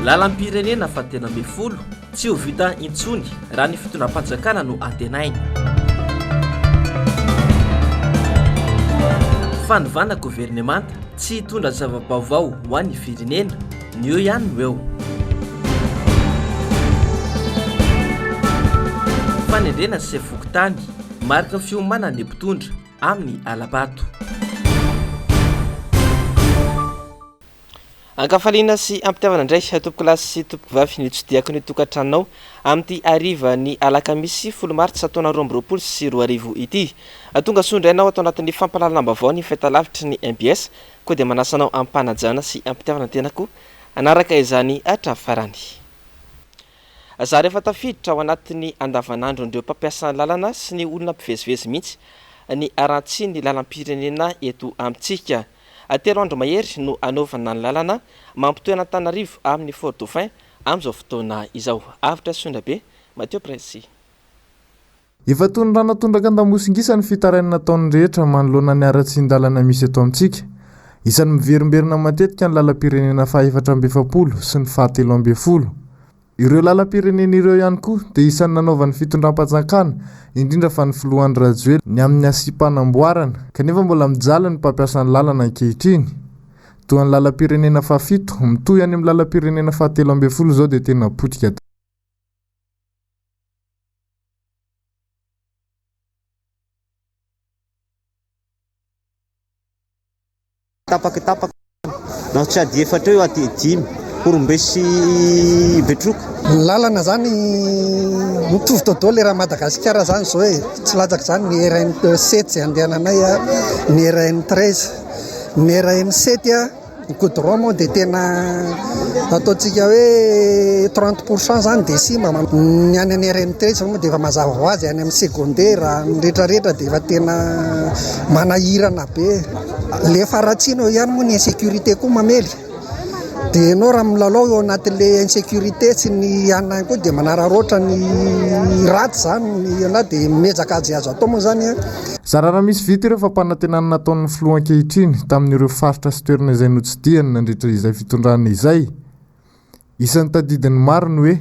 lalam-pirenena fa tena amby folo tsy ho vita intsony raha ny fitondram-panjakana no antenainy. Fanivana gouvernemanta tsy hitondra zava-baovao ho an'ny firenena ny eo ihany no eo. Fanendrena sy fokotany marika ny fiomana ny mpitondra amin'ny alabato. Ankafaliana sy ampitiavana indray tompo kilasy sy tompo vavy ny tsodiako ny tokantranonao amin'ity ariva ny alakamisy 10 Martsa taona 2020 sy 2020 ity. Tonga sondrainao atao anatin'ny fampalalam-baovao ny fahitalavitry ny MBS koa dia manasanao ampanajana sy ampitiavana tenako anaraka izany atrafarany. Za rehefa tafiditra ao anatin'ny andavanandro ireo mpampiasa lalana sy ny olona mpivezivezy mihitsy ny arantsy ny lalam-pirenena eto amintsika. Telo andro mahery no anaovana ny lalana mampitoy Antananarivo amin'ny Fort Dauphin amin'izao fotoana izao. Avitra Sondrabe, Mateo Presi. Efa tondrana tondraka an-damosingisa ny fitarainana nataony rehetra manoloana ny aratsindalana misy eto amintsika. Isany miverimberina matetika ny lalam-pirenena faha-420 sy ny faha-310. Ireo lalam-pirenena ireo ihany koa dia isany nanaovan'ny fitondram-panjakana indrindra fa ny filohan'ny Rajoely ny amin'ny asipamboarana kanefa mbola mijaly ny mpampiasa ny lalana ankehitriny. Toa ny lalam-pirenena faha-7 mitohy any amin'ny lalam-pirenena faha-310 zao dia tena potika. Tapaka na tsy ady efatra eo aty 10 Orombesy Betroka. Ny lalana zany mitovy dodô le raha Madagasikara zany zao hoe tsy latsaka zany ny RN7 zay andehananay ny RN13 ny RN7 ny goudron moa dia tena ataontsika hoe 30% zany dia simba. Ny any amin'ny RN13 moa dia efa mazava ho azy any amin'ny secondaire ny rehetrarehetra dia efa tena manahirana be. Le faratsino ihany moa ny insécurité koa mamely dia ianao raha milalao eo anatin'le insécurité sy ny anany koa dia manararoatra ny ratsy zany ianao dia mezaka azy azo atao moa zany. Sarara misy vita ireo fampanantenana nataon'ny filoha ankehitriny tamin'ireo faritra sy toerana izay notsidihany nandritra izay fitondrana izay. Isan'ny tadidiny maro ny hoe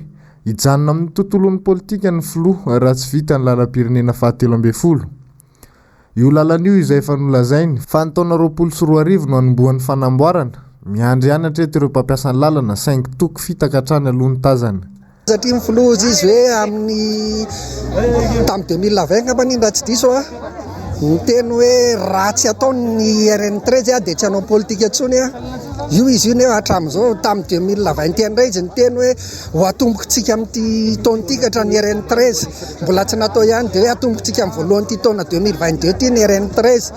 hijanona amin'ny tontolon'ny politika ny filoha raha tsy vita ny lalam-pirenena faha-310. Io lalan'io izay efa nolazainy fa ny taona 2020 no anombohan'ny fanamboarana. Miandry ihany hatreto ireo mpampiasa ny lalana saingy toko fitaka hatrany alohan'ny tazana. Satria mifiloza izy hoe amin'ny tamin'ny 2020 manindra tsy diso ny teny hoe ratsy atao ny RN13 dia tsy hanao politika intsony io izy io nefa hatramin'izao tamin'ny 2021 indray izy ny teny hoe ho atombokontsika amin'ity taon'ity ka ny RN13 mbola tsy natao ihany dia hoe atombokontsika amin'ny voalohan'ity taona 2022 ity ny RN13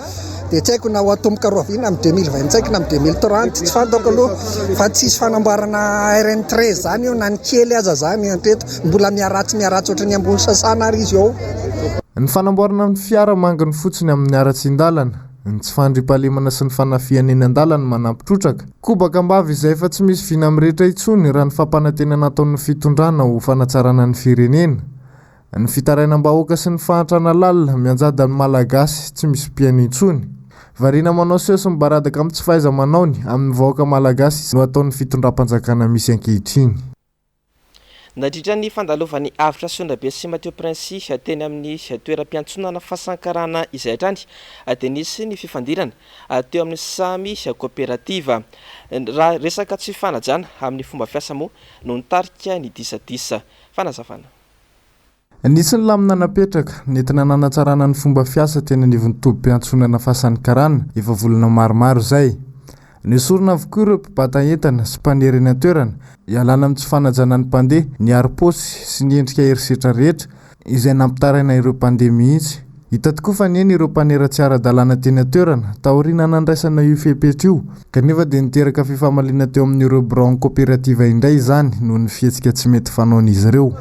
dia tsy haiko na ho atomboka roavina amin'ny 2025 na amin'ny 2030 tsy fantako aloha fa tsisy fanamboarana RN13 zany io na ny kely aza zany antreto mbola miaratsy ohatry ny ambony sasana ary izy ao. Ny fanamboarana ny fiara mangany fotsiny amin'ny aratsindalana, ny tsy fandrimpahalemana sy ny fanafiana eny an-dalana manampitrotraka. Kobaka ambavy izay efa tsy misy vina mirehetra intsony raha ny fampanantenana nataon'ny fitondrana ho fanatsarana ny firenena. Ny fitarainam-bahoaka sy ny fahantrana lalina mianjada ny malagasy tsy misy piano intsony. Variana manao seho sy mibaradaka amin'ny tsy fahaiza-manaony amin'ny vahoaka malagasy no ataon'ny fitondram-panjakana misy ankehitriny. Nadritra ny fandalovan'ny avitra Sondrabe sy Mateo Princy teny amin'ny toeram-piantsonana fahasankarana izay hatrany dia nisy ny fifandirana teo amin'ny samy kooperativa. Raha resaka tsy fanajana amin'ny fomba fiasa moa no nitarika ny disadisa fanazavana. Nisy ny lamina napetraka nentina nanatsarana ny fomba fiasa teny anivon'ny tobim-piantsonana fahasankarana efa volana maromaro zay. Nesorina avokoa ireo mpibata entana sy mpandery eny an-toerana ialana amin'ny tsy fanajana ny mpandeha ny ariposy sy ny endrika herisetra rehetra izay nampitaraina ireo mpandeha mihitsy. Hita tokoa fa nieny ireo mpanera tsy ara-dalàna teny an-toerana taoriana nandraisana io fepetra io kanefa dia niteraka fifamaliana teo amin'ireo braon kooperativa indray izany noho ny fihetsika tsy mety fanaon'izy ireo.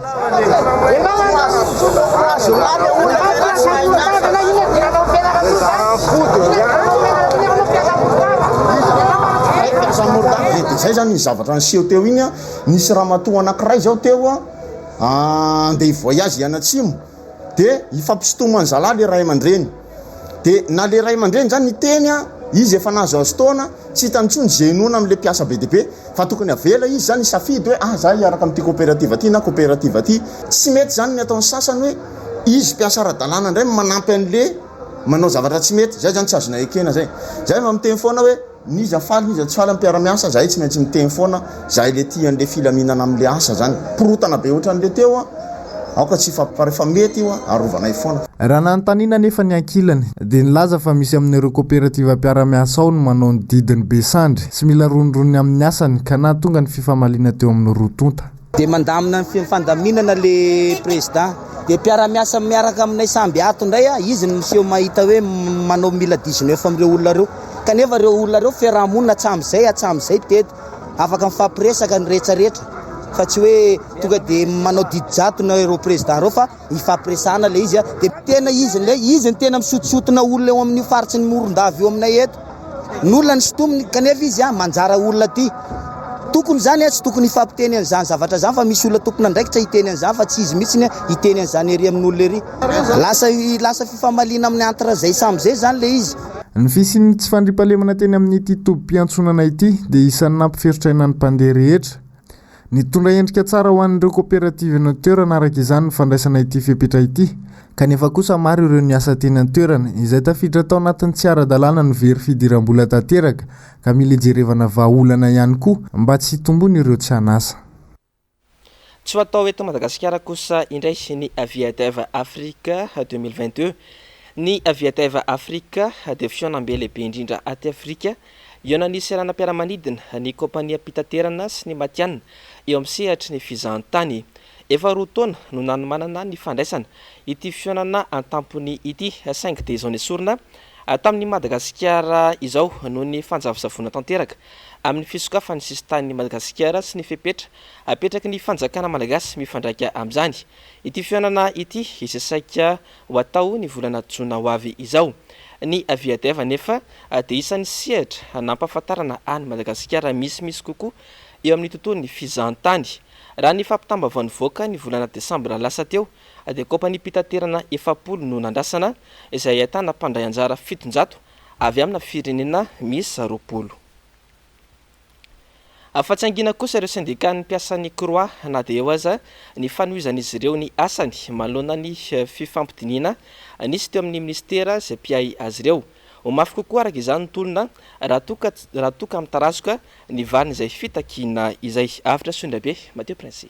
Zay zany ny zavatra niseho teo iny nisy ramatoa anankiray zao teo andeha voyage ianatsimo dia ifampisitoma ny zalahy le ray aman-dreny dia na le ray aman-dreny zany niteny izy efa nazo azo taona tsy hitantsony genoana am'le mpiasa be deabe fa tokony avela izy zany safidy hoe za iaraka am'ty coopérative ty na coopérative ty tsy mety zany ny ataon'ny sasany hoe izy mpiasa ara-dalàna indray manampy an'le manao zavatra tsy mety zay zany tsy azona ekena zay miteny foana hoe niza faly niza tsy faly ampiara-miasa zay tsy maintsy miteny foana zay le ti an'le filaminana am'le asa zany porotana be ohatran'le teo aoka tsy farefa mety io arovanay foana raha nanontaniana nefa ny ankilany dia nilaza fa misy amin'ireo coopérative mpiara-miasa ao no manao ny didiny besandry sy mila ronirony amin'ny asany ka na tonga ny fifamaliana teo amin'ny rotonta dia mandamina ny fandaminana le président dia mpiara-miasa miaraka aminay samby ato indray izy ny miseho mahita hoe manao mila 19 amin'ireo olona reo kanefa reo olona reo fiarahamonina atsam'izay teto afaka mifampiresaka ny rehetrarehetra fa tsy hoe tonga dia manao didijato na ireo président reo fa ifampiresana le izy dia tena izy ny tena misotosotona olona eo amin'ny faritsy ny moron-davy eo aminay eto ny olona ny sotominy kanefa izy manjara olona ty tokony zany tsy tokony ifampiteny an'izany zavatra zany fa misy olona tompona ndraikitra hiteny an'izany fa tsy izy mihitsy hiteny an'izany ery amin'olona ery lasa fifamaliana amin'ny antara zay sam'izay zany le izy ny fisiany tsy fandrimpalemana teny amin'ity tobi-piantsonana ity dia isan'ny nampiferotraina ny mpandeha rehetra nitondra endrika tsara ho an'ireo coopérative ny toerana araka izany ny fandraisana ity fepetra ity kanefa kosa maro ireo ny asa teny an-toerana izay tafiditra tao anatin'ny tsy ara-dalàna ny very fidiram-bola tanteraka ka mila jerevana vahaolana ihany koa mba tsy hitombony ireo tsy hanasa tsy ho atao eto Madagasikara kosa indray ny aviateva Afrika 2022 ny aviateva Afrika dia fionambe lehibe indrindra aty Afrika eo nanisy ranam-piaramanidina ny kompania pitaterana sy ny matianina eo amin'ny sehatry ny fizahantany efa roa taona no nanomanana ny fandraisana ity fionana an-tampony ity saingy dia izao nesorina tamin'ny Madagasikara izao noho ny fanjavozavoana tanteraka amin'ny fisokafany sistan'ny Madagasikara sy ny fepetra apetraky ny fanjakana malagasy mifandraika amin'izany ity fionana ity izay saika ho atao ny volana jona ho avy izao ny aviateva nefa dia isan'ny sehatra nampahafantarana any Madagasikara misy kokoa eo amin'ny tontolon'ny fizahantany raha ny fampitambavany voaka ny volana desambra lasa teo dia kompania pitaterana 70 no nandrasana izay ahitana mpandray anjara 700 avy amina firenena misy 20 afa-tsaingina kosa ireo syndicat ny mpiasan'ny croix na dia eo aza ny fanohizan'izy ireo ny asany manoloana ny fifampidiniana nisy teo amin'ny ministera izay mpiay azy ireo ho mafy kokoa araka izany nitolona raha toka amin'ny tarasoka ny valiny izay fitakina izay avitra sondrabe Mateo Prince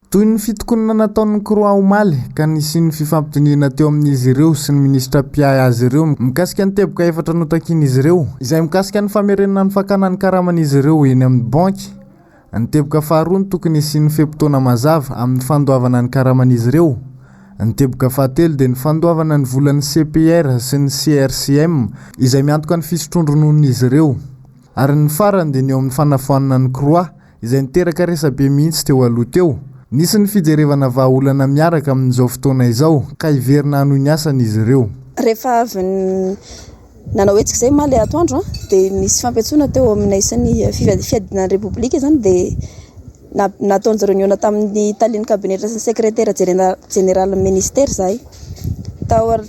toy ny fitokonana nataon'ny croix omaly ka nisy ny fifampidiniana teo amin'izy ireo sy ny ministra mpiay azy ireo mikasika ny teboka efatra notakiana izy ireo izay mikasika ny famerenana ny fakana ny karaman'izy ireo eny amin'ny banky ny teboka faharoa ny tokony sy ny fepotona mazava amin'ny fandoavana ny karaman'izy ireo ny teboka fahatelo dia ny fandoavana ny volan'ny CPR sy ny CRCM izay miantoka ny fisotrondronon'izy ireo ary ny farany dia ny eo amin'ny fanafoanana ny croix izay niteraka resabe mihitsy teo aloha teo nisy ny fijerevana vahaolana miaraka amin'izao fotoana izao ka hiverina anohy ny asan'izy ireo rehefa avy nanao hetsika izay maly atoandro dia nisy fampiatsoana teo amin'ny isan'ny fiadinan'ny repoblika zany dia nataony zareo niona tamin'ny taliany kabinetra sy secrétaire général ministère zay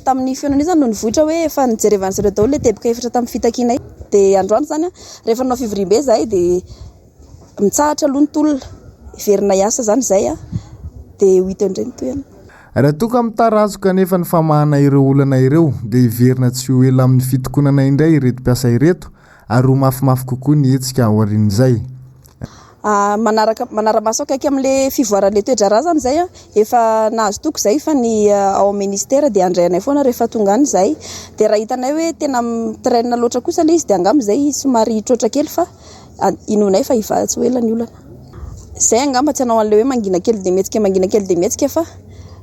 tamin'ny fionana io zany no nivohitra hoe efa nijerevana zareo daholo le teboka efatra tamin'ny fitakinay dia androany zany rehefa nanao fivoriam-be zay dia mitsahatra aloha ny tolona verina iasa zany zay dia ho hita indray ny toerana raha toka mitarazo kanefa ny famahana ireo olana ireo dia hiverina tsy ho ela amin'ny fitokonana indray ireto mpiasa ireto ary ho mafimafy kokoa ny hetsika ao aorian'izay manara-maso akaiky amin'le fivoaran'le toedrara zany zay efa nahazo toko zay fa ny ao ministera dia andrayanay foana rehefa tonga any zay dia raha hitanay hoe tena traîne loatra kosa le izy dia angamba zay somary trotra kely fa inonay fa hiva tsy ho ela ny olana zay angamba tsy hanao an'le hoe mangina kely dia mihetsika fa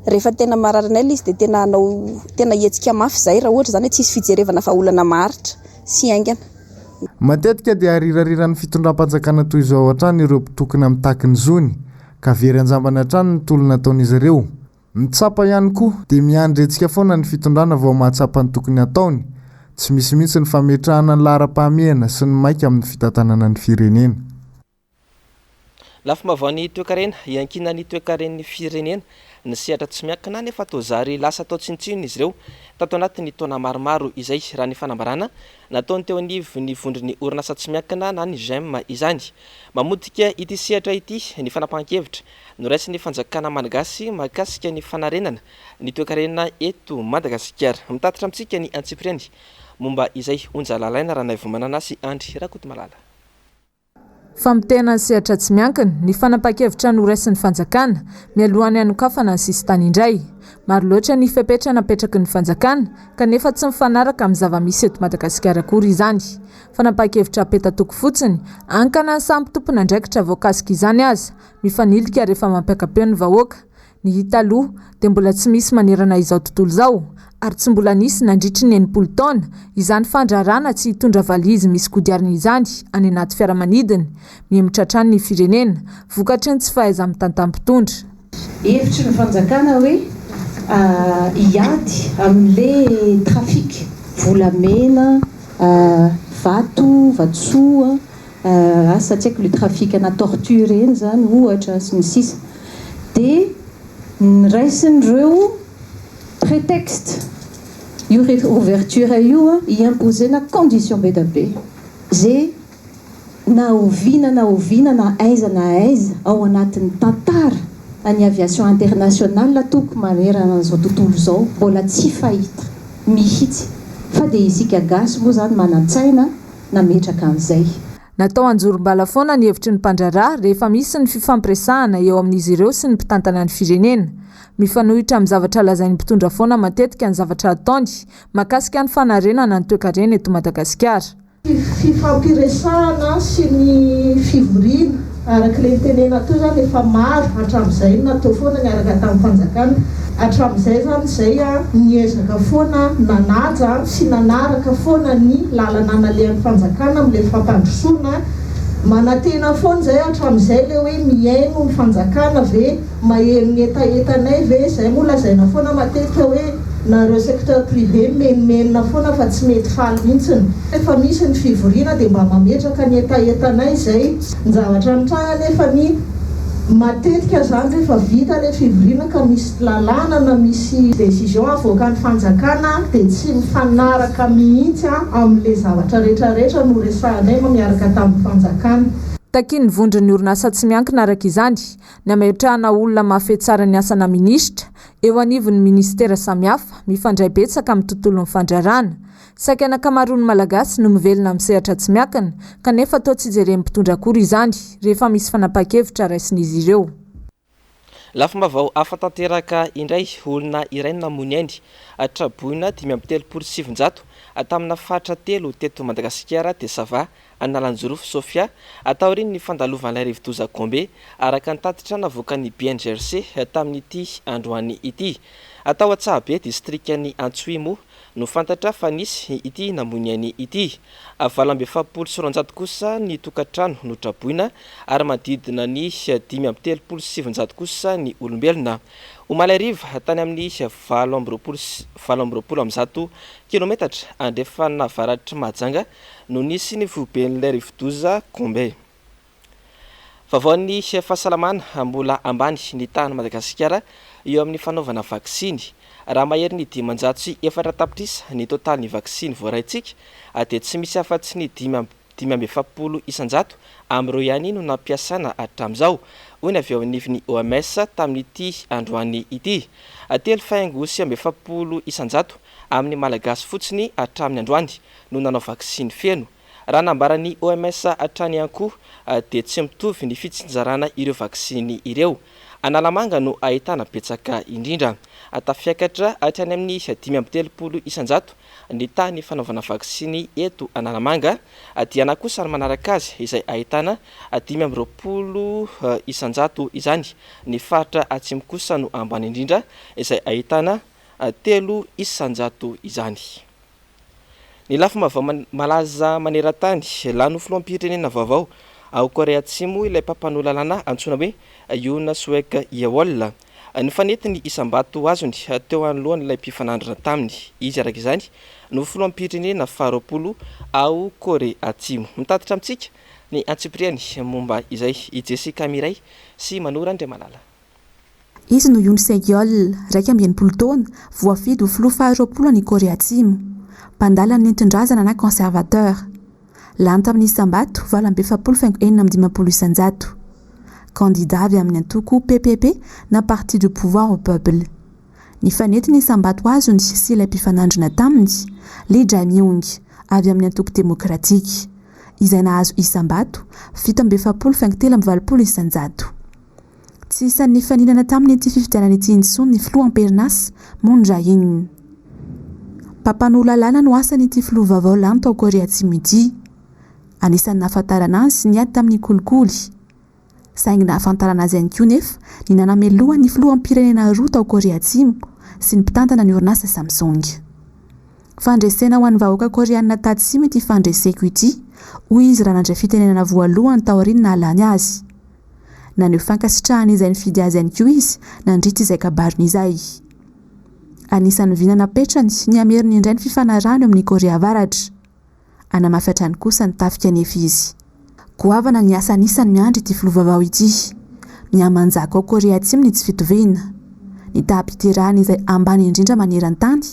rehefa tena mararinay le izy dia tena hetsika mafy zay raha ohatra zany hoe tsisy fijerevana fa olana maharitra sy aingana matetika dia arirariran'ny fitondram-panjakana toy izao hatrany ireo mpitokona mitaky ny zony ka very anjambana hatrany ny tolona ataon'izy ireo mitsapa ihany koa dia miandretsika foana ny fitondrana vao mahatsapa ny tokony ataony tsy misy mihitsy ny fametrahana ny lahara-pahamehana sy ny maika amin'ny fitantanana ny firenena Lafa mavany toekarena iankina ny toekaren'ny firenena ny sehatra tsy miankina nefa tozary lasa atao tsinitsiny izy ireo tato anatin'ny taona maromaro izay raha ny fanambarana nataony teo anivo ny vondrony orinasa tsy miankina na ny GEM izany mamodika ity sehatra ity ny fanapahan-kevitra noraisin'ny fanjakana malagasy mahakasika ny fanarenana ny toekarena eto Madagasikara mitatitra amintsika ny antsipriany momba izay onja lalaina raha naivomanana sy Andry Rakoto Malala. Famitehana ny sehatra tsy miankina ny fanapahan-kevitra noraisin'ny fanjakana mialohan'ny hanokafana ny sisy tany indray. Maro loatra ny fepetra napetraky ny fanjakana kanefa tsy mifanaraka amin'ny zava-misy eto Madagasikara akory izany. Fanapahan-kevitra apetatoko fotsiny ankana ny samy tompona andraikitra voakasika izany aza mifanilika rehefa mampiakapeo ny vahoaka. Ny hita aloha dia mbola tsy misy manerana izao tontolo izao ary tsy mbola nisy nandritry ny 80 taona izany fandrarana tsy hitondra valizy misy kodiarana izany any anaty fiaramanidina miemitratrany ny firenena vokatry ny tsy fahaiza mitantam-pitondra. Hevitry ny fanjakana hoe hiady amin'ilay trafika volamena, vato, vatosoa, asa tsy haiko le trafika na torture eny zany ohatra sy ny sisa. Dia niraisin'ireo prétexte io ouverture io imposena condition be da be zay na oviana na aiza ao anatin'ny tantara any aviation internationale toko manerana an'izao tontolo izao mbola tsy fahita mihitsy fa dia isika gasy moa zany manan-tsaina nametraka an'izay. Natao anjorom-bala foana ny hevitry ny mpandrarà rehefa misy ny fifampiresahana eo amin'izy ireo sy ny mpitantana ny firenena. Mifanohitra amin'ny zavatra lazain'ny mpitondra foana matetika ny zavatra ataony mahakasika ny fanarenana ny toekarena eto Madagasikara. Fifampiresahana sy ny fivoriana arak'ilay tenena teo zany efa maro hatramin'izay natao foana niaraka tamin'ny fanjakana hatramin'izay zany zay niezaka foana nanaja sy nanaraka foana ny lalana nalehan'ny fanjakana amin'ilay fampandrosoana manatena foana zay hatramin'izay le hoe miaino ny fanjakana ve maheno ny etaetanay ve zay moa lazaina foana matetika hoe nareo secteur privé menomenona foana fa tsy mety faly mihitsiny efa misy ny fivoriana dia mba mametraka ny etaetanay zay ny zavatra mitranga nefa ny matetika zany rehefa vita le fivoriana ka misy lalàna na misy décision avoakan'ny fanjakana dia tsy mifanaraka mihitsy amin'ilay zavatra rehetrarehetra no resahanay miaraka tamin'ny fanjakana. Takiany vondrony orinasa tsy miankina araka izany ny ametrahana olona mahafehy tsara ny asana minisitra eo anivon'ny ministera samihafa mifandray betsaka amin'ny tontolon'ny fandrarana. Saika anakamaroan'ny malagasy no mivelona amin'ny sehatra tsy miankina kanefa toa tsy jeren'ny mpitondra akory izany rehefa misy fanapahan-kevitra raisin'izy ireo. Lafa mavao afa tanteraka indray olona iray namony ainy atraboina 537 tamina fatra telo teto Madagasikara dia sava analanjorofo Sofia ataoriny ny fandalovana rivodoza Gombe araka ny tatitra navoakan'ny BNGRC tamin'ity androany ity. Atao Atsahabe distrikany Antsoimo no fantatra fa nisy ity namoniany ity. 27 kosa ny tokantrano no traboina ary manodidina ny 537 kosa ny olombelona. Omalariva tany amin'ny 720 kilometatra andrefana avaratry Mahajanga no nisy ny voben'ilay rivodoza Gombe. Vavaon'ny fahasalamana mbola ambany ny tany Madagasikara eo amin'ny fanaovana vaksiny. Raha mahery ny 4 tapitrisa ny totalin'ny vaksiny voaraintsika dia tsy misy afa-tsy ny 570 isanjato amin'ireo ihany no nampiasana hatramin'izao hoy avy ao anivon'ny OMS tamin'ity androany ity. 3,70 isanjato amin'ny malagasy fotsiny hatramin'ny androany no nanao vaksiny feno. Raha nambaran'ny OMS hatrany ihany koa dia tsy mitovy ny fitsinjarana ireo vaksiny ireo. Analamanga no ahitana betsaka indrindra. Tafiakatra hatrany amin'ny 530 isanjato ny tany fanaovana vaksiny eto Analamanga dia na kosa ny manaraka azy izay ahitana 520 isanjato izany. Ny faritra atsimo kosa no ambany indrindra izay ahitana 3 isanjato izany. Ny lafa malaza maneran-tany lano filoham-pirenena vaovao ao Korea Atsimo ilay mpampanolo-lalàna antsoina hoe Yoon Suk Yeol. Ny fanetiny isam-bato azony teo anolohan'ilay mpifanandrina taminy. Izy araka izany no filoham-pirenena 20 ao Korea Atsimo. Mitatitra amintsika ny antsipriany momba izay i Jessica Miray sy Manora Andriamalala. Izy no Yoon Seol, 12 taona, voafidy ho filoha faharoapolo any Korea Atsimo, mpandala ny nentin-drazana na conservateur. Lany tamin'ny Sambato 27.450 isanjato. Candidat avy amin'ny antoko PPP na Parti du Pouvoir au Peuple. Ny fanetiny Sambato azony sy ilay mpifanandrina taminy Lee Jae-myung avy amin'ny antoko demokratika. Izay nahazo Isambato 7.770 isanjato. Tsy isan'ny faninana taminy ity fifidianana ity intsony ny filoha am-perinasy Moon Jae-in. Pampanololalana no asany ity filoha vaovao lany tao Korea Atsimo ity. Anisan'ny nahafantarana azy niady tamin'ny kolikoly. Saingy nahafantarana azy ihany koa nefa ny nanameloa ny filoha am-pirenena roa tao Korea Atsimo sy ny mpitantana ny orinasa Samsung. Fandresena ho an'ny vahoaka koreanina tatsimo ity fandreseko ity, hoy izy raha nandray fitenenana voalohany tao aoriana nalany azy. Naneho fankasitrahana izay nifidy azy ihany koa izy nandritra izay kabariny izay. Anisan'ny vinana petrany ny ameriny indray ny fifanarahana amin'ny Korea Avaratra. Anamafiatrany kosa ny tafika nefa izy. Goavana ny asa anisan'ny miandry ity filoha vaovao ity. Miamanjaka ao Korea Atsimo ny tsy fitoviana. Ny taham-piterahana izay ambany indrindra maneran-tany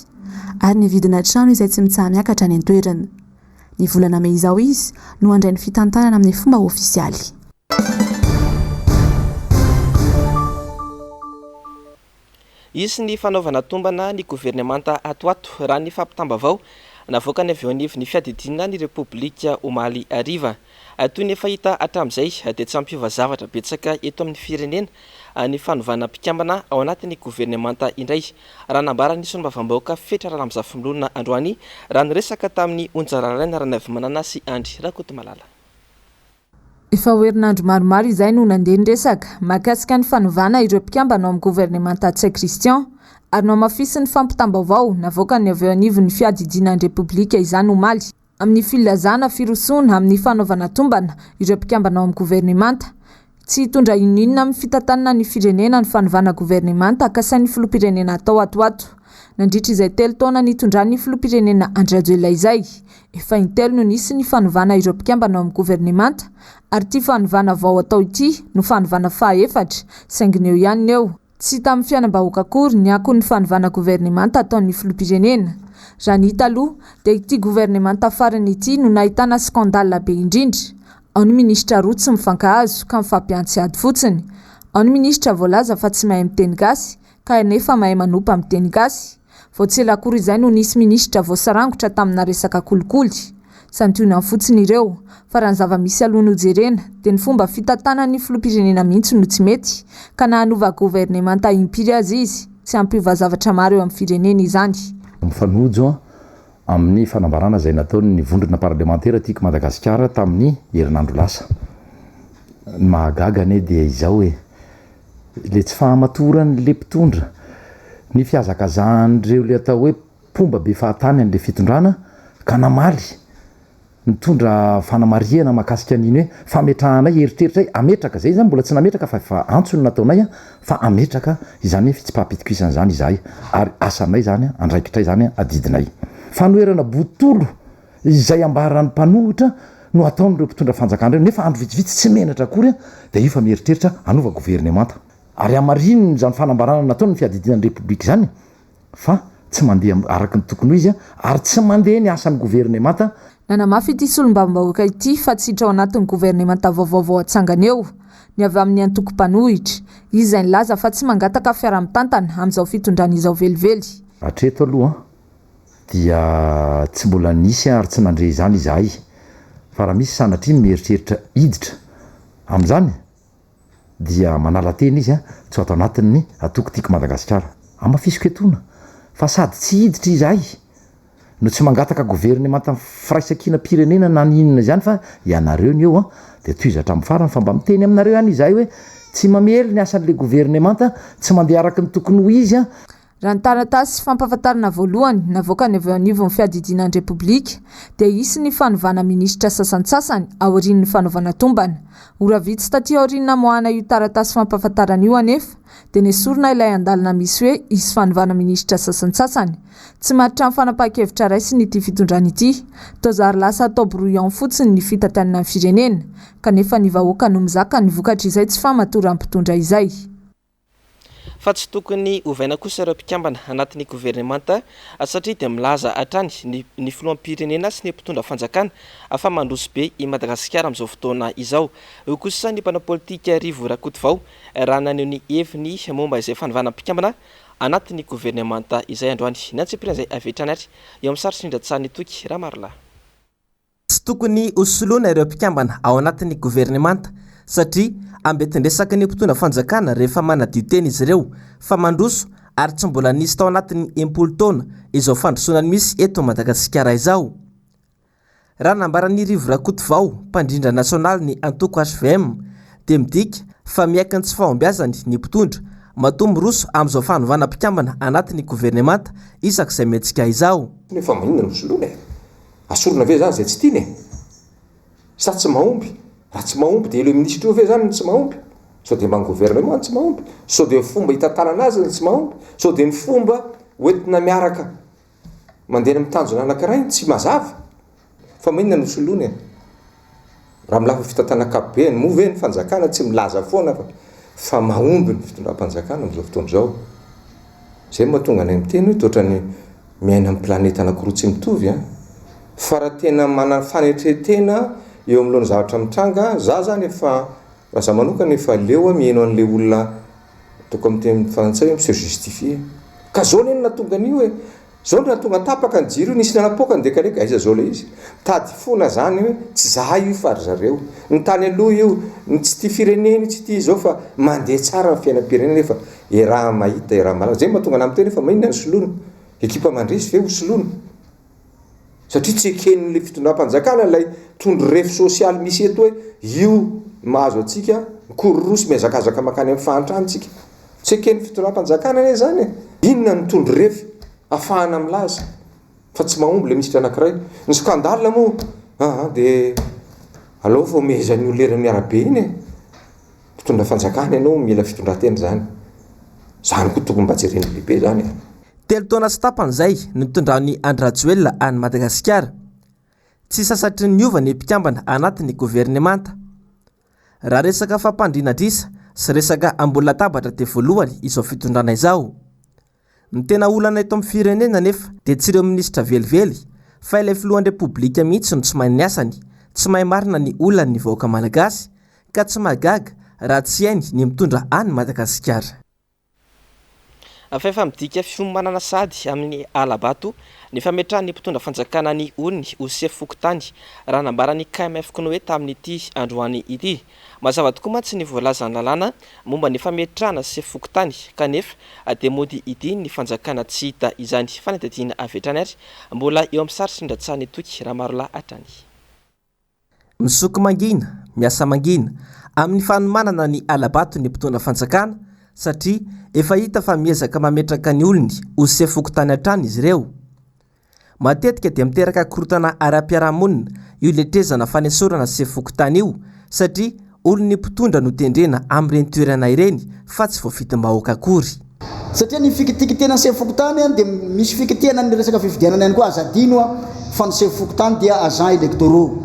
ary ny vidina trano izay tsy mitsaha miakatra any an-toerana. Ny volana Mey izao izy no handray ny fitantanana amin'ny fomba ofisialy. Isy ny fanaovana tombana ny gouvernemanta atoato raha ny fampitambavao navoaka ny avy eo anivon'ny fiadidinina ny Repoblika Omaly Ariva. Toy ny efa hita hatramin'izay dia tsy ampiova zavatra betsaka eto amin'ny firenena ny fanovana mpikambana ao anatin'ny gouvernemanta indray. Raha nambara ny solombavambahoaka Fetra Ralamzafimolona androany raha niresaka tamin'ny onjararaina Ranavimanana sy Andry Rakotomalala. Efa herinandro maromaro izay no nandeha niresaka mahakasika ny fanovana ireo mpikambana ao amin'ny gouvernemanta Tse Christian ary no mafisy ny fampitambavao navoaka ny avy eo anivon'ny fiadidinan'ny Repoblika izany Omaly amin'ny filazana firosona amin'ny fanaovana tombana ireo mpikambana ao amin'ny gouvernemanta. Tsy hitondra inonina amin'ny fitantanana ny firenena ny fanovana gouvernemanta akasain'ny filoham-pirenena atao atoato. Nandritra izay 3 taona nitondran'ny filoham-pirenena Andry Rajoelina izay. Efa intelo no nisy ny fanovana ireo mpikambana ao amin'ny gouvernemanta ary ity fanovana vao atao ity no fanovana faha-efatra saingy eo ihany eo. Tsy tamin'ny fianam-bahoaka akory ny anko ny fanovana gouvernemanta ataon'ny filoham-pirenena. Raha ny hita aloha dia ity gouvernemanta farany ity no nahitana skandala be indrindra. Ao ny ministra roa tsy mifankahazo ka mifampiantsy ady fotsiny. Ao ny ministra voalaza fa tsy mahay miteny gasy ka nefa mahay manompa miteny gasy. Vao tsy ela akory izay no nisy ministra voasarangotra tamina resaka kolikoly. Santionany fotsiny ireo fa raha ny zava-misy aloha nojerena dia ny fomba fitantanan'ny filoham-pirenena mihitsy no tsy mety ka nahanova gouvernemanta impiry azy izy tsy ampiova zavatra maro eo amin'ny firenena izany. Mifanojo amin'ny fanambarana izay nataony ny vondrona parlementaire tiako Madagasikara tamin'ny herinandro lasa. Ny mahagagany dia izao hoe le tsy fahamatorany le mpitondra ny fiazakazan'ireo le atao hoe pomba be fahatany an'le fitondrana ka namaly nitondra fanamariana mahakasika an'iny hoe fametrahanay eritreritra ametraka zay zany mbola tsy nametraka fa antsony nataonay fa ametraka izany hoe tsy pahapitikisana izany izahay ary asanay zany andraikitray zany adidinay. Fanoerana botolo izay ambaran'ny mpanohitra no ataon'ireo mpitondra fanjakana ireo nefa andro vitsivitsy tsy menatra akory dia io fa mieritreritra anova gouvernemanta. Ary amarininy zany fanambarana nataony ny fiadidinan'ny Repoblika zany fa tsy mandeha araka ny tokony izy ary tsy mandeha ny asan'ny gouvernemanta. Nanamafy ity solombavambahoaka ity fa tsy hiditra ao anatin'ny gouvernemanta vaovao atsangana eo ny avy amin'ny antoko mpanohitra. Izy izay nilaza fa tsy mangataka fiara-mitantana amin'izao fitondrana izao velively. Hatreto aloha dia tsy mbola nisy ary tsy nandre izany izahay fa raha misy sanatria mieritreritra hiditra amin'izany dia manala teny izy tsy atao anatin'ny atoko tiako Madagasikara amafisiko etona fa sady tsy hiditra izahay no tsy mangataka gouvernemanta firaisankina pirenena na ninona izany fa ianareo ny eo dia toizatra amin'ny farany fa mba miteny aminareo ihany izahay hoe tsy mamely ny asan'le gouvernemanta tsy mandeha araka ny tokony ho izy raha ny taratasy fampahafantarana voalohany navoaka ny avy eo anivon'ny fiadidinan'ny repoblika dia isy ny fanovana minisitra sasantsasany aorian'ny fanaovana tombana. Ora vitsy taty aoriana moana io taratasy fampahafantarana io anefa dia nesorina ilay andalina misy hoe isy fanovana minisitra sasantsasany. Tsy maritra amin'ny fanapahan-kevitra raisiny ity fitondrana ity, tozary lasa atao brouillon fotsiny ny fitantanana ny firenena, kanefa ny vahoaka no mizaka ny vokatra izay tsy famatoran'ny mpitondra izay. Fa tsy tokony ovaina kosa ireo mpikambana anatin'ny governemanta satria dia milaza hatrany ny filoham-pirenena sy ny mpitondra fanjakana afa mandroso be i Madagasikara amin'izao fotoana izao. Io kosa ny mpanao politika Rivo Rakotovao raha naneho ny heviny momba izay fanovana mpikambana anatin'ny governemanta izay androany. Ny antsipirana izay avetrany ary eo amin'ny sary Sindra-tsany toky raha maro lahy. Tsy tokony hosoloana ireo mpikambana ao anatin'ny governemanta satria ambetindresaka ny mpitondra fanjakana rehefa manadio teny izy ireo fa mandroso ary tsy mbola nisy tao anatin'ny 10 taona izao fandrosoana misy eto Madagasikara izao. Raha nambaran'ny Rivo Rakotovao mpandrindra nasionaly ny antoko HVM dia midika fa miaiky tsy fahombiazany ny mpitondra matoa miroso amin'izao fanovana mpikambana anatin'ny governemanta isak'izay metsika izao. Nefa maninona nosoloana asorona ve zany zay tsy tiany sa tsy mahomby. Raha tsy mahomby dia le ministre io ve zany tsy mahomby, sao dia man gouvernement tsy mahomby, sao dia fomba hitantanana azy tsy mahomby, sao dia ny fomba hoentina miaraka mandeha amin'ny tanjona anankiray tsy mazava. Fa maninona nosoloana raha milafa fitantanan'ankapobeny moa ve ny fanjakana tsy milaza foana fa mahomby ny fitondram-panjakana amin'izao fotoana izao. Zay mahatonga ny miteny hoe toatra ny miaina amin'ny planeta anankiroa tsy mitovy fa raha tena manana fanetretena eo amin'ilony zavatra mitranga za zany efa raha za manokana efa leo mihaino an'le olona toko amin'ny teny frantsay hoe se justifier ka zao neny natonga an'io hoe zao ny natonga tapaka ny jiro io nisy nanapokany dekaleka aiza zao le izy tady fona zany hoe tsy zahay io fa ry zareo ny tany aloha io tsy tia fireneny tsy tia zao fa mandeha tsara ny fiainam-pirenena efa raha mahita raha malaza zay mahatonga ana miteny efa maninona ny soloana ekipa mandresy ve ho soloana satria tsy eken'le fitondram-panjakana ilay tondro refo sosialy misy eto hoe io mahazo atsika mikororosy miazakazaka makany amin'ny fahantranotsika tsy eken'ny fitondram-panjakana ne zany inona ny tondro refo afahana milaza fa tsy mahomby le misitra anankiray ny skandale moa dia alao vao mehezan'ny olera miarabe iny fitondra fanjakana ianao mila fitondratena zany koa tokony mba jereny lehibe zany. Telo taona sy tapan'izay nitondrany Andry Rajoelina any Madagasikara. Tsy sasatry ny niova ny mpikambana anatin'ny governemanta. Raha resaka fampandriana-drisa sy resaka ambony latabatra dia voalohany izao fitondrana izao. Ny tena olana eto amin'ny firenena nefa dia tsy ireo minisitra velively fa ilay filohan'ny repoblika mihitsy no tsy mahay ny asany, tsy mahay marina ny olana ny vahoaka malagasy ka tsy mahagaga raha tsy hainy ny mitondra any Madagasikara. Afefa midika fiomanana sady amin'ny alabato ny fametrahany mpitondra fanjakana ny olony ho sefokotany raha nambarany KMF koa hoe tamin'ity androany ity. Mazava tokoa mantsy ny voalaza ny lalàna momba ny fametrahana sefokotany kanefa dia mody ity ny fanjakana tsy hita izany fanetadiana avetrany ary mbola eo amin'ny sary Sindra-tsany toky raha maro lahy hatrany. Misoky mangina, miasa mangina amin'ny fanomanana ny alabato ny mpitondra fanjakana satria efa hita fa miezaka mametraka ny olony ho sefokotany hatrany izy ireo. Matetika dia miteraka korotana ara-piarahamonina io letrezana fanesorana sefokotany io satria olony mpitondra no tendrena amin'ireny toerana ireny fa tsy voafitim-bahoaka akory. Satria ny fikitikitena ny sefokotany dia misy fikitihana ny resaka fifidianana ihany koa azadino fa ny sefokotany dia agent électoraux.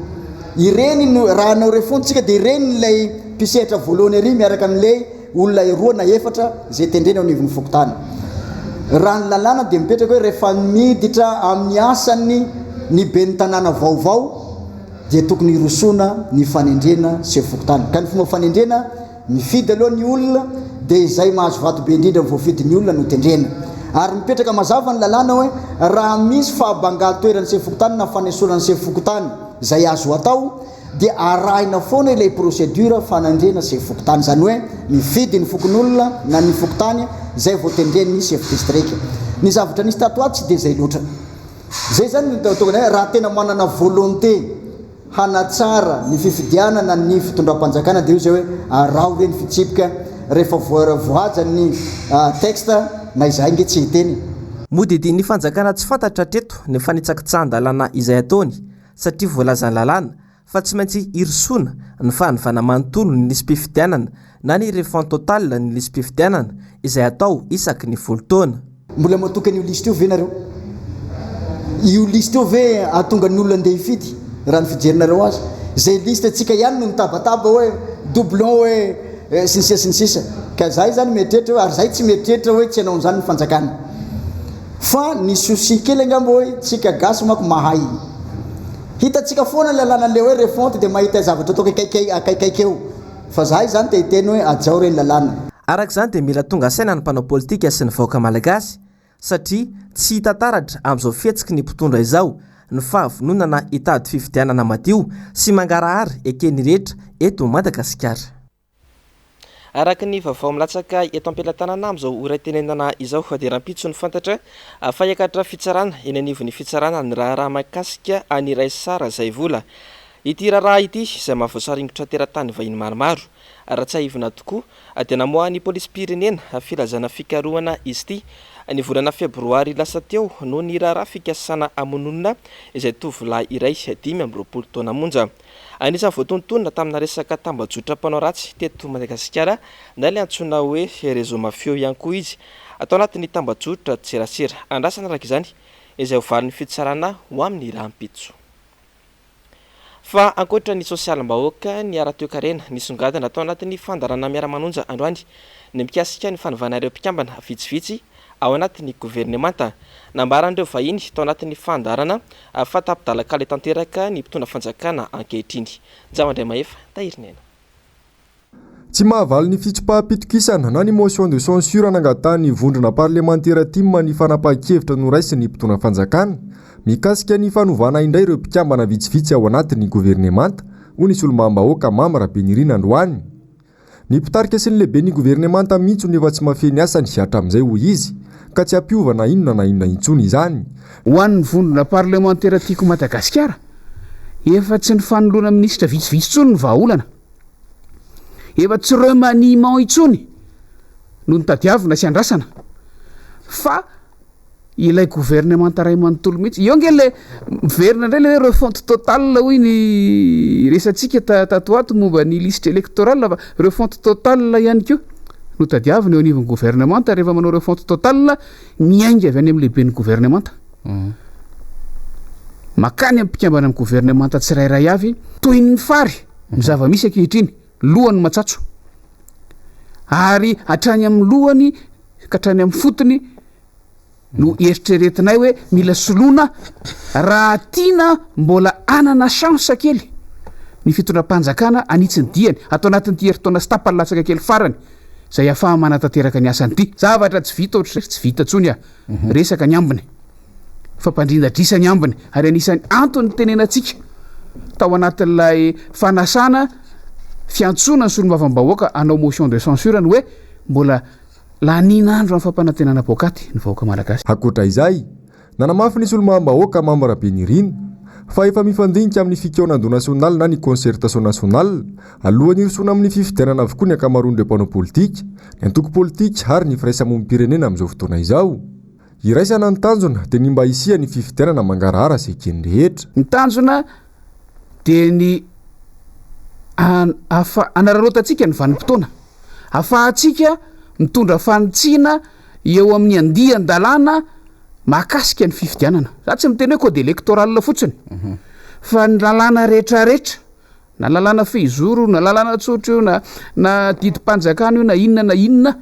Ireny raha anao refontsika dia ireny ilay mpisehatra voalohany ery miaraka amin'ilay olona roa na efatra zay tendrena ao anivon'ny fokotany. Raha ny lalàna dia mipetraka hoe rehefa miditra amin'ny asany ny ben'ny tanàna vaovao dia tokony hirosoana ny fanendrena sefokotany. Ka ny fomba fanendrena mifidy aloha ny olona dia izay mahazo vato be indrindra voafidy ny olona no tendrena. Ary mipetraka mazava ny lalàna hoe raha misy fahabangan-toeran'ny sefokotany na fanesorana sefokotany zay azo atao dia arahina foana ilay procédure fanendrena sefokotany, zany hoe mifidy ny fokon'olona na ny fokotany zay vao tendreny chef district. Ny zavatra nisy tato ato tsy dia zay loatra. Zay zany tonga raha tena manana volonté hanatsara ny fifidianana ny fitondram-panjakana dia io zay hoe arao reny fitsipika rehefa voaja ny texte na izay nge tsy hiteny modidy ny fanjakana tsy fantatra treto ny fanitsakitsahan-dalàna izay ataony satria voalazany lalàna fa tsy maintsy irisona ny fahanivana manontolo ny lisy mpifidianana na ny refond total ny lisy mpifidianana izay atao isaky ny volotona mbola matokany io lisy teo ve nareo io lisy teo ve atonga ny olona andeha hifidy raha ny fijerinareo azy zay liste atsika ihany no nitabataba hoe doublon hoe sinisisa ka zay zany mietrehitra hoe ary zay tsy mietrehitra hoe tsy anao zany ny fanjakana fa ny souci kely angamba hoe tsika gasy mako mahay hitatsika foana le lalàna le hoe refonte dia mahita zavatra atao akaikaiky eo fa zay zany te hiteny hoe ajao reny lalàna araka izany dia mila tonga saina ny mpanao politika sy ny vahoaka malagasy satria tsy hita taratra amin'izao fihetsiky ny mpitondra izao ny fahavononana hitady fifidianana madio sy mangarahary ekeny rehetra eto Madagasikara. Araka ny vaovao milatsaka eto am-pelantanana amin'izao ora tenenana izao dia rahampitso ny fantatra fa hiakatra fitsarana eny anivon'ny fitsarana ny raharaha mahakasika aniray sara izay vola ity raharaha ity izay mahavoasaringotra teratany vahiny maromaro raha tsy haivina tokoa dia namoahan'ny polisy-pirenena filazana fikarohana izy ity ny volana febroary lasa teo no ny raharaha fikasana amononona izay tovolahy iray 5 taona monja anisan'ny voatontonona tamina resaka tambajotra mpanao ratsy teto Madagasikara na le antsoina hoe réseau mafieux ihany koa izy atao anatin'ny tambajotra tserasera andrasana araka izany izay hovalin'ny fitsarana ho amin'ny rahampitso. Fa ankoatra ny sosialim-bahoaka ny ara-toekarena nisongadina atao anatin'ny fandarana miara-manonja androany ny mikasika ny fanovana ireo mpikambana vitsivitsy ao anatin'ny gouvernemanta nambaran'ireo vahiny tao anatin'ny fandarana fa tapidalaka le tanteraka ny mpitondra fanjakana ankehitriny Javandray Maefa tahirinena. Tsy mahavaly ny fitsopaha-pitokisana na ny motion de censure nangatahany vondrona parlementaire timma ny fanapahan-kevitra noraisiny mpitondra fanjakana mikasika ny fanovana indray ireo mpikambana vitsivitsy ao anatin'ny gouvernemanta ho nisy olo-mamba-hoaka Mama Rabenirina androany. Ny mpitarika sy ny lehibe ny gouvernemanta mihitsy nefa tsy mafeny asany hatramin'izay hoy izy ka tsy ampiovana inona na inona intsony izany. Ho an'ny vondrona parlementaire tiako Madagasikara efa tsy ny fanoloana minisitra vitsivitsy intsony ny vahaolana efa tsy remaniement intsony no nitadiavina sy andrasana fa ilay gouvernemanta ray manontolo mihitsy io nge le miverina indray le refonte total hoy ny resantsika tatoato momba ny liste électorale fa refonte total ihany koa no tadiavina eo anivon'ny gouvernemanta rehefa manao refonte total miainga avy any amin'ny lehiben'ny gouvernemanta makany ampikambana amin'ny gouvernemanta tsirairay avy toy ny fary ny zava-misy ankehitriny lohany matsatso ary hatrany amin'ny lohany ka hatrany amin'ny fotony no eritreretinay hoe mila soloana raha tiana mbola anana chance kely ny fitondram-panjakana anitsiny diany atao anatin'ity heritaona sy tapalatsaka kely farany zay ahafaha manatanteraka ny asanyity zavatra tsy vita ohatry tsy vita tsony resaka ny ambiny fa mpandrinda-drisa ny ambiny ary anisan'ny antony tenenantsika tao anatin'ilay fanasana fiantsona ny solombavambahoaka anao motion de censure ny hoe mbola lanin'andro amin'ny fampanantenana bokaty ny vahoaka malagasy. Ankoatra izay nanamafy nisy olo-mamba-hoaka Mama Rabenirina fa efa mifandinika amin'ny fikaonando nasionaly na ny concertation nationale alohan'ny irisona amin'ny fifidianana avokoa ny akamaroan'ireo mpanao politika ny antoko politika ary ny firaisamonim-pirenena amin'izao fotoana izao. Iraisana ny tanjona dia ny mba hisia ny fifidianana mangarahara sy ekeny rehetra. Ny tanjona dia ny anararotantsika ny vanim-potoana afahantsika mitondra fanitsiana eo amin'ny andian-dalàna mahakasika ny fifidianana za tsy miteny hoe code électoral fotsiny fa ny lalàna rehetrarehetra na lalàna fehizoro na lalàna tsotro io na didim-panjakana io na inona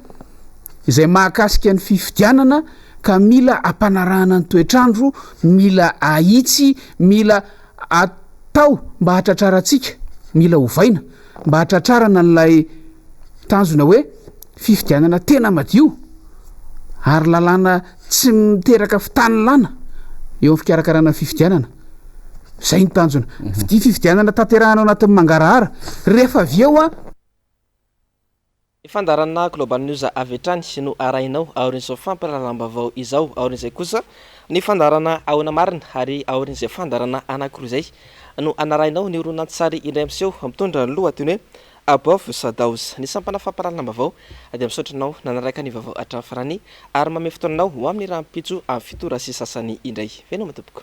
izay mahakasika ny fifidianana ka mila ampanarahana ny toetrandro mila ahitsy mila atao mba hatratrarantsika mila hovaina mba hatratrarana n'lay tanjona hoe fifidianana tena madio ary lalàna tsy miteraka fitanilana eo amin'ny fikarakarana fifidianana zay ny tanjona ty fifidianana tanterahana anatin'ny mangarahara rehefa avy eo fandarana Global News avy hatrany no arainao aorin'izao fampahalalam-baovao izao aorin'izay kosa ny fandarana ahona marina ary aorin'izay fandarana anankiroa izay no anarainao ny horonan-tsary indray miseho mitondra ny lohateny hoe abov sadaos ny sampana famparalana vaovao dia misotranao nanaraka ny vaovao atrafarany ary mame fotoananao ho amin'ny raha mipitso amin'ny fitora sy sasany indray venao matompoko